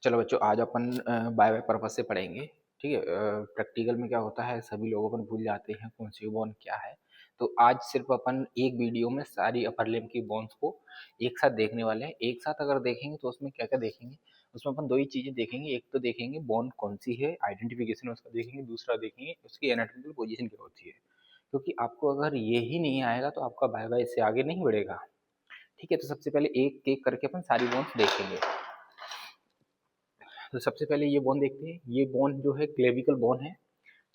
चलो बच्चों, आज अपन बाय बाय पर्पज से पढ़ेंगे। ठीक है। प्रैक्टिकल में क्या होता है, सभी लोग अपन भूल जाते हैं कौन सी बॉन्ड क्या है। तो आज सिर्फ अपन एक वीडियो में सारी अपर लिम्ब की बॉन्ड्स को एक साथ देखने वाले हैं। एक साथ अगर देखेंगे तो उसमें क्या क्या देखेंगे, उसमें अपन दो ही चीजें देखेंगे। एक तो देखेंगे बॉन्ड कौन सी है, आइडेंटिफिकेशन उसका देखेंगे। दूसरा देखेंगे उसकी एनाटॉमिकल पोजीशन क्या होती है। क्योंकि आपको अगर ये ही नहीं आएगा तो आपका बाय बाय इससे आगे नहीं बढ़ेगा। ठीक है। तो सबसे पहले एक एक करके अपन सारी बॉन्ड्स देखेंगे। तो सबसे पहले ये बोन देखते हैं। ये बोन जो है क्लेविकल बोन है।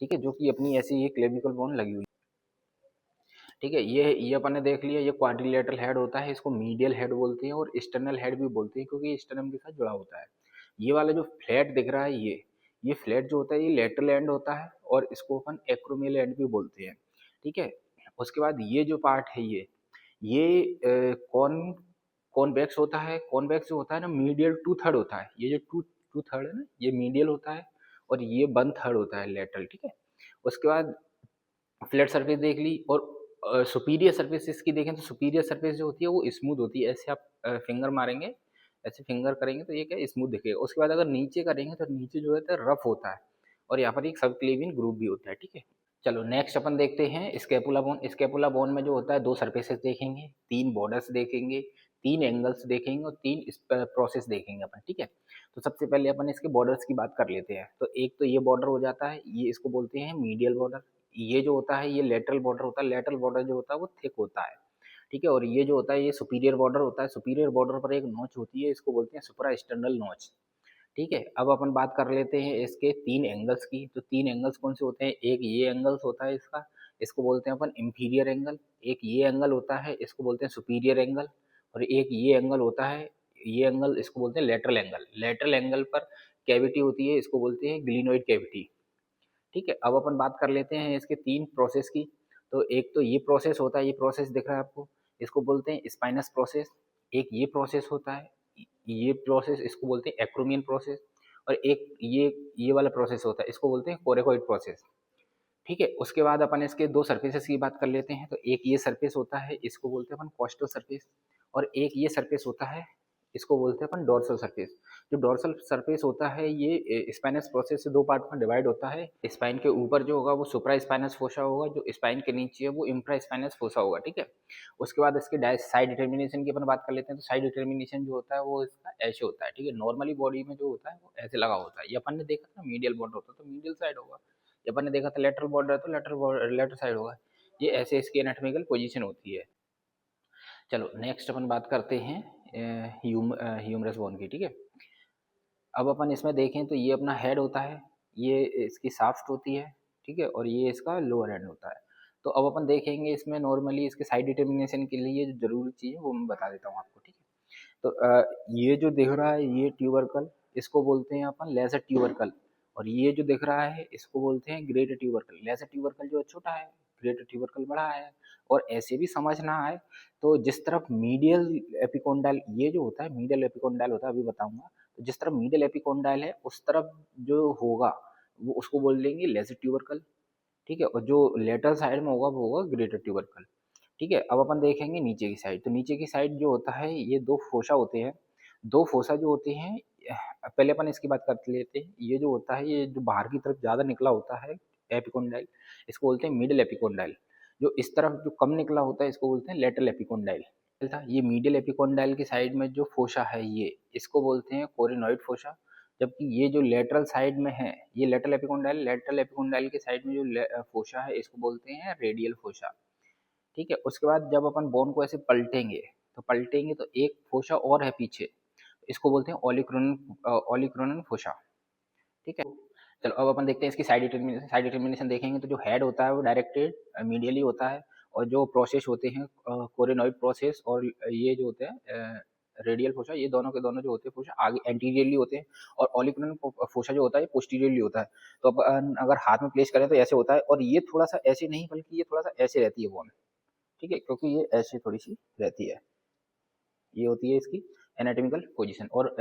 ठीक है। जो कि अपनी ऐसी ये क्लेविकल बोन लगी हुई है। ठीक है। ये अपन ने देख लिया। ये क्वाड्रिलेटरल हेड होता है, इसको मीडियल हेड बोलते हैं और एक्सटर्नल हेड भी बोलते हैं क्योंकि स्टर्नम के साथ जुड़ा होता है। ये वाला जो फ्लैट दिख रहा है, ये फ्लैट जो होता है ये लेटरल एंड होता है और इसको अपन एक्रोमियल एंड भी बोलते हैं। ठीक है। उसके बाद ये जो पार्ट है ये कौन कॉन्वेक्स होता है। कॉन्वेक्स जो होता है ना, मीडियल टू थर्ड होता है। ये जो टू टू थर्ड है ना, ये मीडियल होता है और ये वन थर्ड होता है लेटरल। ठीक है। उसके बाद फ्लैट सरफेस देख ली और सुपीरियर सरफेस इसकी देखें तो सुपीरियर सरफेस जो होती है वो स्मूथ होती है। ऐसे आप फिंगर मारेंगे, ऐसे फिंगर करेंगे तो ये क्या स्मूथ दिखेगा। उसके बाद अगर नीचे करेंगे तो नीचे जो है रफ होता है और यहाँ पर एक सबक्लेवियन ग्रुप भी होता है। ठीक है। चलो नेक्स्ट अपन देखते हैं स्कैपुला बोन। स्कैपुला बोन में जो होता है दो सरफेसेस देखेंगे, तीन बॉर्डर्स देखेंगे, तीन एंगल्स देखेंगे और तीन प्रोसेस देखेंगे अपन। ठीक है। तो सबसे पहले अपन इसके बॉर्डर्स की बात कर लेते हैं। तो एक तो ये बॉर्डर हो जाता है, ये इसको बोलते हैं मीडियल बॉर्डर। ये जो होता है ये लेटरल बॉर्डर होता है। लेटरल बॉर्डर जो होता है वो थिक होता है। ठीक है। और ये जो होता है ये सुपीरियर बॉर्डर होता है। सुपीरियर बॉर्डर पर एक नोच होती है, इसको बोलते हैं सुपरा एक्सटर्नल नोच। ठीक है। अब अपन बात कर लेते हैं इसके तीन एंगल्स की। तो तीन एंगल्स कौन से होते हैं, एक ये एंगल्स होता है इसका, इसको बोलते हैं अपन इंफीरियर एंगल। एक ये एंगल होता है, इसको बोलते हैं सुपीरियर एंगल। और एक ये एंगल होता है, ये एंगल इसको बोलते हैं लेटरल एंगल। लेटरल एंगल पर कैविटी होती है, इसको बोलते हैं ग्लिनोइड कैविटी। ठीक है। अब अपन बात कर लेते हैं इसके तीन प्रोसेस की। तो एक तो ये प्रोसेस होता है, ये प्रोसेस दिख रहा है आपको, इसको बोलते हैं स्पाइनस प्रोसेस। एक ये प्रोसेस होता है, ये प्रोसेस इसको बोलते हैं एक्रोमियन प्रोसेस। और एक ये वाला प्रोसेस होता है, इसको बोलते हैं कोरेकोइड प्रोसेस। ठीक है। उसके बाद अपन इसके दो सरफेसेस की बात कर लेते हैं। तो एक ये सरफेस होता है, इसको बोलते हैं अपन कॉस्टल सरफेस। और एक ये सरफेस होता है, इसको बोलते हैं अपन डोर्सल सरफेस। जो डोर्सल सरफेस होता है ये स्पाइनस प्रोसेस से दो पार्ट में डिवाइड होता है। स्पाइन के ऊपर जो होगा वो सुप्रा स्पाइनस फोसा होगा, जो स्पाइन के नीचे है वो इंफ्रा स्पाइनस फोसा होगा। ठीक है। उसके बाद इसके साइड डिटर्मिनेशन की अपन बात कर लेते हैं। तो साइड डिटर्मिनेशन जो होता है वो इसका ऐसे होता है। ठीक है। नॉर्मली बॉडी में जो होता है वो ऐसे लगा होता है। ये अपन ने देखा था मीडियल बॉर्डर होता है तो मीडियल साइड होगा। जब अपन ने देखा था लेटरल बॉर्डर तो लेटर साइड होगा। ये ऐसे इसकी एनाटॉमिकल पोजीशन होती है। चलो नेक्स्ट अपन बात करते हैं ह्यूमरस बोन की। ठीक है। अब अपन इसमें देखें तो ये अपना हेड होता है, ये इसकी शाफ्ट होती है। ठीक है। और ये इसका लोअर एंड होता है। तो अब अपन देखेंगे इसमें नॉर्मली इसके साइड डिटर्मिनेशन के लिए जो जरूरी चीज़ है वो मैं बता देता हूँ आपको। ठीक है। तो ये जो दिख रहा है ये ट्यूबरकल, इसको बोलते हैं अपन लेसर ट्यूबरकल। और ये जो दिख रहा है इसको बोलते हैं ग्रेटर ट्यूबरकल। लेसर ट्यूबरकल जो है छोटा है, ग्रेटर ट्यूबरकल बड़ा है। और ऐसे भी समझना है तो जिस तरफ मीडियल एपिकोंडाइल ये जो होता है, मीडियल एपिकोंडाइल होता है, अभी बताऊंगा। तो जिस तरफ मीडियल एपिकोंडाइल है उस तरफ जो होगा वो उसको बोल देंगे लेसर ट्यूबरकल। ठीक है। और जो लेटरल साइड में होगा वो होगा ग्रेटर ट्यूबरकल। ठीक है। अब अपन देखेंगे नीचे की साइड। तो नीचे की साइड जो होता है ये दो फोसा होते हैं। दो फोसा जो होते हैं, पहले अपन इसकी बात कर लेते हैं। ये जो होता है ये जो बाहर की तरफ ज़्यादा निकला होता है एपिकोंडाइल, इसको बोलते हैं मिडिल एपिकोंडाइल। जो इस तरफ जो कम निकला होता है इसको बोलते हैं लेटरल एपिकोंडाइल। था ये मिडिल एपिकोंडाइल की साइड में जो फोसा है ये इसको बोलते हैं कोरिनॉइड फोसा। जबकि ये जो लेटरल साइड में है ये लेटरल एपिकोंडाइल के साइड में जो फोसा है इसको बोलते हैं रेडियल फोसा। ठीक है। उसके बाद जब अपन बोन को ऐसे पलटेंगे तो एक फोसा और है पीछे, इसको बोलते हैं ओलिक्रोनन फोसा। ठीक है। चलो अब अपन देखते हैं इसकी साइड डिटर्मिनेशन देखेंगे तो जो हेड होता है वो डायरेक्टेड मीडियली होता है। और जो प्रोसेस होते हैं कोरिनॉइड प्रोसेस और ये जो होते हैं रेडियल फोसा, ये दोनों के दोनों जो होते हैं फोसा आगे एंटीरियरली होते हैं। और ओलिक्रोनन फोसा जो होता है ये पोस्टीरियरली होता है। तो अपन अगर हाथ में प्लेस करें तो ऐसे होता है और ये थोड़ा सा ऐसे नहीं बल्कि ये थोड़ा सा ऐसे रहती है बोन। ठीक है। क्योंकि ये ऐसे थोड़ी सी रहती है, ये होती है इसकी एनाटॉमिकल पोजीशन। और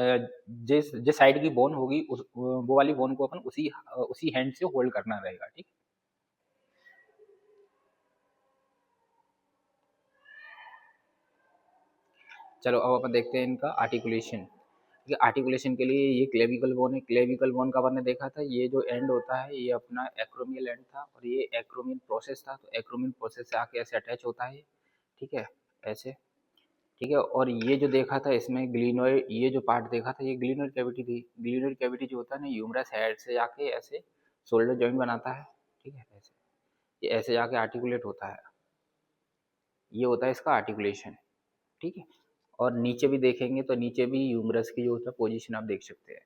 जिस जिस साइड की बोन होगी उस वो वाली बोन को अपन उसी हैंड से होल्ड करना रहेगा। ठीक। चलो अब अपन देखते हैं इनका आर्टिकुलेशन। ठीक है। आर्टिकुलेशन के लिए ये क्लेविकल बोन है। क्लेविकल बोन का अपन ने देखा था, ये जो एंड होता है ये अपना एक्रोमियल एंड था और ये एक्रोमियल प्रोसेस था, तो एक्रोमियल प्रोसेस से आके ऐसे अटैच होता है, ठीक है, ऐसे, ठीक है। और ये जो देखा था इसमें ग्लिनोइड, ये जो पार्ट देखा था ये ग्लिनोइड कैविटी थी। ग्लिनोइड कैविटी जो होता है ना, ह्यूमरस हेड से जाके ऐसे शोल्डर जॉइंट बनाता है, ठीक है, ऐसे, ये ऐसे जाके आर्टिकुलेट होता है, ये होता है इसका आर्टिकुलेशन, ठीक है। और नीचे भी देखेंगे तो नीचे भी ह्यूमरस की जो होता है पोजीशन आप देख सकते हैं।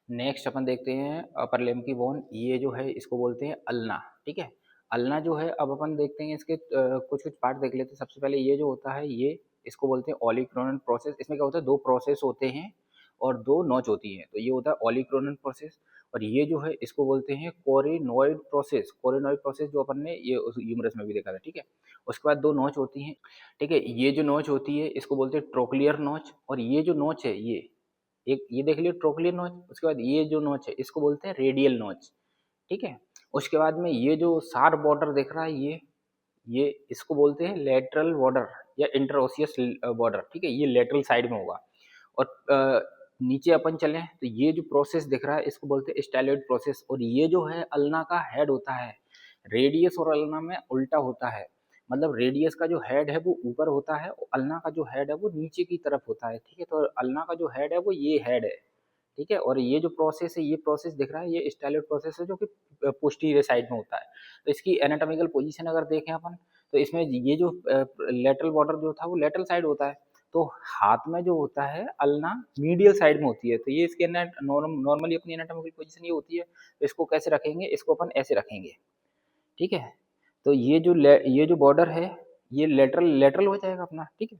नेक्स्ट अपन देखते हैं अपर लिम्ब की बोन, ये जो है इसको बोलते हैं अल्ना, ठीक है। अल्ना जो है, अब अपन देखते हैं इसके कुछ कुछ पार्ट देख लेते हैं। सबसे पहले ये जो होता है ये इसको बोलते हैं ओलिक्रोनल प्रोसेस। इसमें क्या होता है, दो प्रोसेस होते हैं और दो नॉच होती है, तो ये होता है ओलिक्रोनल प्रोसेस। और ये जो है इसको बोलते हैं कोरिनोइड प्रोसेस। कोरिनोइड प्रोसेस जो अपन ने ये ह्यूमरस में भी देखा था, ठीक है। उसके बाद दो नॉच होती हैं, ठीक है। ये जो नॉच होती है इसको बोलते हैं ट्रोक्लियर नॉच, और ये जो नॉच है ये एक, ये देख लियो ट्रोक्लियर नॉच। उसके बाद ये जो नॉच है इसको बोलते हैं रेडियल नॉच, ठीक है। उसके बाद में ये जो शार्प बॉर्डर दिख रहा है ये इसको बोलते हैं लेटरल बॉर्डर या इंटरओसियस बॉर्डर, ठीक है, ये लेटरल साइड में होगा। और नीचे अपन चलें तो ये जो प्रोसेस दिख रहा है इसको बोलते हैं स्टाइलॉइड प्रोसेस। और ये जो है अल्ना का हेड होता है, रेडियस और अल्ना में उल्टा होता है, मतलब रेडियस का जो हेड है वो ऊपर होता है और अल्ना का जो हेड है वो नीचे की तरफ होता है, ठीक है। तो अल्ना का जो हेड है वो ये हेड है, ठीक है। और ये जो प्रोसेस है, ये प्रोसेस दिख रहा है, ये स्टाइलॉइड प्रोसेस है जो कि पोस्टीरियर साइड में होता है। तो इसकी एनाटॉमिकल पोजीशन अगर देखें अपन, तो इसमें ये जो लेटरल बॉर्डर जो था वो लेटरल साइड होता है, तो हाथ में जो होता है अल्ना मीडियल साइड में होती है। तो ये इसके नॉर्मली अपनी एनाटॉमिकल पोजीशन ये होती है। तो इसको कैसे रखेंगे, इसको अपन ऐसे रखेंगे, ठीक है। तो ये जो बॉर्डर है ये लेटरल लेटरल हो जाएगा अपना, ठीक है।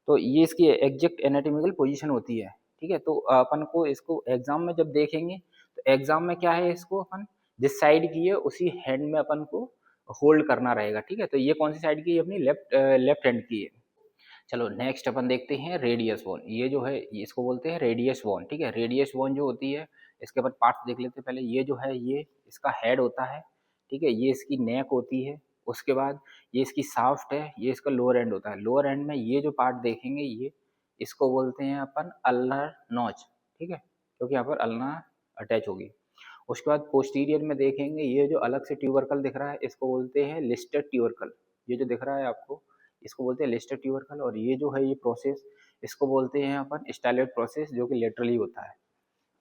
तो ये इसकी एग्जैक्ट एनाटॉमिकल पोजीशन होती है, ठीक है। तो अपन को इसको एग्जाम में जब देखेंगे तो एग्जाम में क्या है, इसको अपन जिस साइड की है उसी हैंड में अपन को होल्ड करना रहेगा, ठीक है। तो ये कौन सी साइड की है, अपनी लेफ्ट हैंड की है। चलो नेक्स्ट अपन देखते हैं रेडियस बोन। ये जो है इसको बोलते हैं रेडियस बोन, ठीक है। रेडियस बोन जो होती है इसके बाद पार्ट्स देख लेते हैं। पहले ये जो है ये इसका हेड होता है, ठीक है, ये इसकी नेक होती है। उसके बाद ये इसकी शाफ्ट है, ये इसका लोअर एंड होता है। लोअर एंड में ये जो पार्ट देखेंगे ये इसको बोलते हैं अपन अल्नर नॉच, ठीक है, क्योंकि यहाँ पर अल्ना अटैच होगी। उसके बाद पोस्टीरियर में देखेंगे ये जो अलग से ट्यूबरकल दिख रहा है इसको बोलते हैं लिस्टेड ट्यूबरकल। ये जो दिख रहा है आपको इसको बोलते हैं लिस्टेड ट्यूबरकल। और ये जो है ये प्रोसेस इसको बोलते हैं अपन स्टाइलॉइड प्रोसेस, जो कि लेटरली होता है,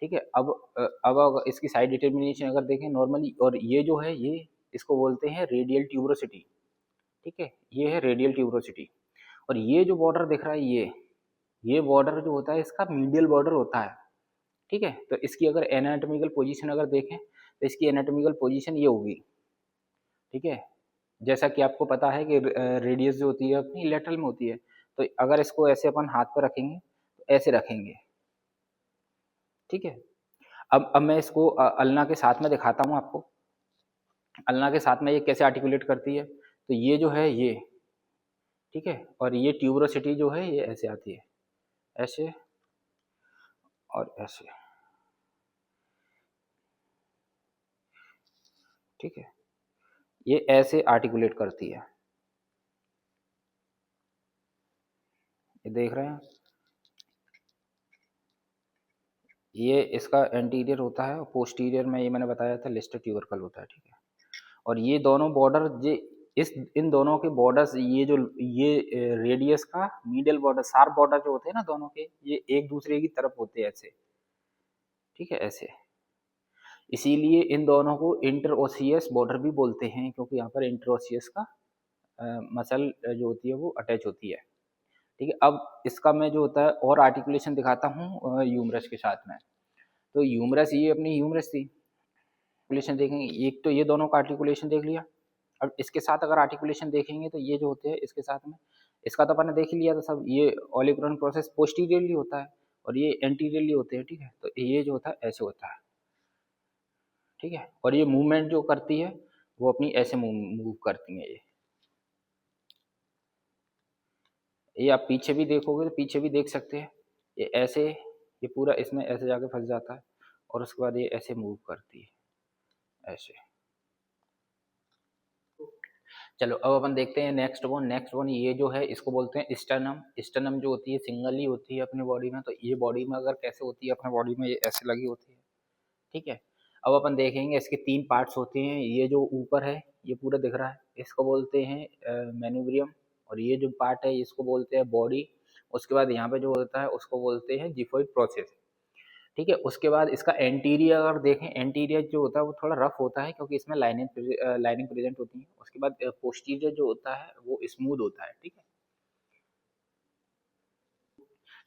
ठीक है। अब इसकी साइड डिटर्मिनेशन अगर देखें नॉर्मली, और ये जो है ये इसको बोलते हैं रेडियल ट्यूबरोसिटी, ठीक है, ये है रेडियल ट्यूबरोसिटी। और ये जो बॉर्डर दिख रहा है ये बॉर्डर जो होता है इसका मीडियल बॉर्डर होता है, ठीक है। तो इसकी अगर एनाटॉमिकल पोजीशन अगर देखें तो इसकी एनाटॉमिकल पोजीशन ये होगी, ठीक है। जैसा कि आपको पता है कि रेडियस जो होती है अपनी लेटरल में होती है, तो अगर इसको ऐसे अपन हाथ पर रखेंगे तो ऐसे रखेंगे, ठीक है। अब मैं इसको अल्ना के साथ में दिखाता हूँ आपको, अल्ना के साथ में ये कैसे आर्टिकुलेट करती है। तो ये जो है ये, ठीक है, और ये ट्यूबरोसिटी जो है ये ऐसे आती है, ऐसे और ऐसे, ठीक है, ये ऐसे आर्टिकुलेट करती है, ये देख रहे हैं, ये इसका एंटीरियर होता है और पोस्टीरियर में ये मैंने बताया था लिस्टेड ट्यूबरकल होता है, ठीक है। और ये दोनों बॉर्डर जे इस इन दोनों के बॉर्डर्स, ये जो ये रेडियस का मीडियल बॉर्डर, शार्प बॉर्डर जो होते हैं ना दोनों के, ये एक दूसरे की तरफ होते हैं ऐसे, ठीक है, ऐसे। इसीलिए इन दोनों को इंटरओसियस बॉर्डर भी बोलते हैं, क्योंकि यहाँ पर इंटरओसियस का मसल जो होती है वो अटैच होती है, ठीक है। अब इसका मैं जो होता है और आर्टिकुलेशन दिखाता हूँ ह्यूमरस के साथ में। तो ह्यूमरस ये अपनी ह्यूमरस थी, आर्टिकुलेशन देखेंगे, एक तो ये दोनों का आर्टिकुलेशन देख लिया। अब इसके साथ अगर आर्टिकुलेशन देखेंगे तो ये जो होते हैं इसके साथ में, इसका तो अपन ने देख ही लिया था सब, ये ओलिगोन प्रोसेस पोस्टीरियरली होता है और ये एंटीरियरली होते हैं, ठीक है। तो ये जो होता है ऐसे होता है, ठीक है। और ये मूवमेंट जो करती है वो अपनी ऐसे मूव करती है ये आप पीछे भी देखोगे तो पीछे भी देख सकते हैं, ये ऐसे, ये पूरा इसमें ऐसे जाके फंस जाता है और उसके बाद ये ऐसे मूव करती है, ऐसे। चलो अब अपन देखते हैं नेक्स्ट वन ये जो है इसको बोलते हैं स्टर्नम। स्टर्नम जो होती है सिंगल ही होती है अपनी बॉडी में, तो ये बॉडी में अगर कैसे होती है अपने बॉडी में, ये ऐसे लगी होती है, ठीक है। अब अपन देखेंगे इसके 3 पार्ट्स होते हैं। ये जो ऊपर है ये पूरा दिख रहा है, इसको बोलते हैं मैन्यूब्रियम, और ये जो पार्ट है इसको बोलते हैं बॉडी। उसके बाद यहाँ पे जो होता है उसको बोलते हैं जिफोइड प्रोसेस, ठीक है। उसके बाद इसका एंटीरियर अगर देखें, एंटीरियर जो होता है वो थोड़ा रफ होता है क्योंकि इसमें लाइनिंग प्रेजेंट होती है। उसके बाद पोस्टीरियर जो होता है वो स्मूथ होता है, ठीक है।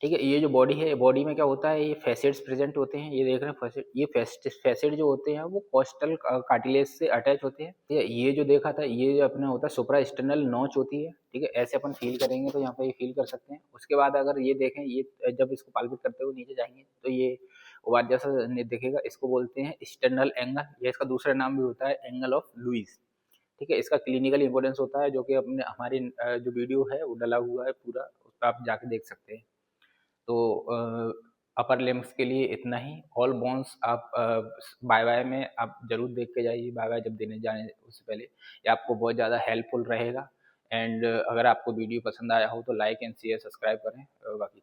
ठीक है, ये जो बॉडी है, बॉडी में क्या होता है, ये फैसेट्स प्रेजेंट होते हैं, ये देख रहे हैं फैसेट, ये फैसेट जो होते हैं वो कोस्टल कार्टिलेज से अटैच होते हैं, ठीक है। ये जो देखा था ये अपना होता है सुप्रा स्टर्नल नॉच होती है, ठीक है। ऐसे अपन फील करेंगे तो यहाँ पे ये फील कर सकते हैं। उसके बाद अगर ये देखें, ये जब इसको पाल्पिट करते हुए नीचे जाएंगे तो ये वाद जैसा दिखेगा, इसको बोलते हैं स्टर्नल एंगल, या इसका दूसरा नाम भी होता है एंगल ऑफ लुइस, ठीक है। इसका क्लिनिकल इंपॉर्टेंस होता है जो कि अपने हमारी जो वीडियो है वो डला हुआ है पूरा, उस पर आप जाके देख सकते हैं। तो अपर लिम्स के लिए इतना ही। ऑल बोन्स आप बाय बाय में आप जरूर देख के जाइए, बाय बाय जब देने जाने उससे पहले, ये आपको बहुत ज़्यादा हेल्पफुल रहेगा। एंड अगर आपको वीडियो पसंद आया हो तो लाइक एंड शेयर सब्सक्राइब करें, बाकी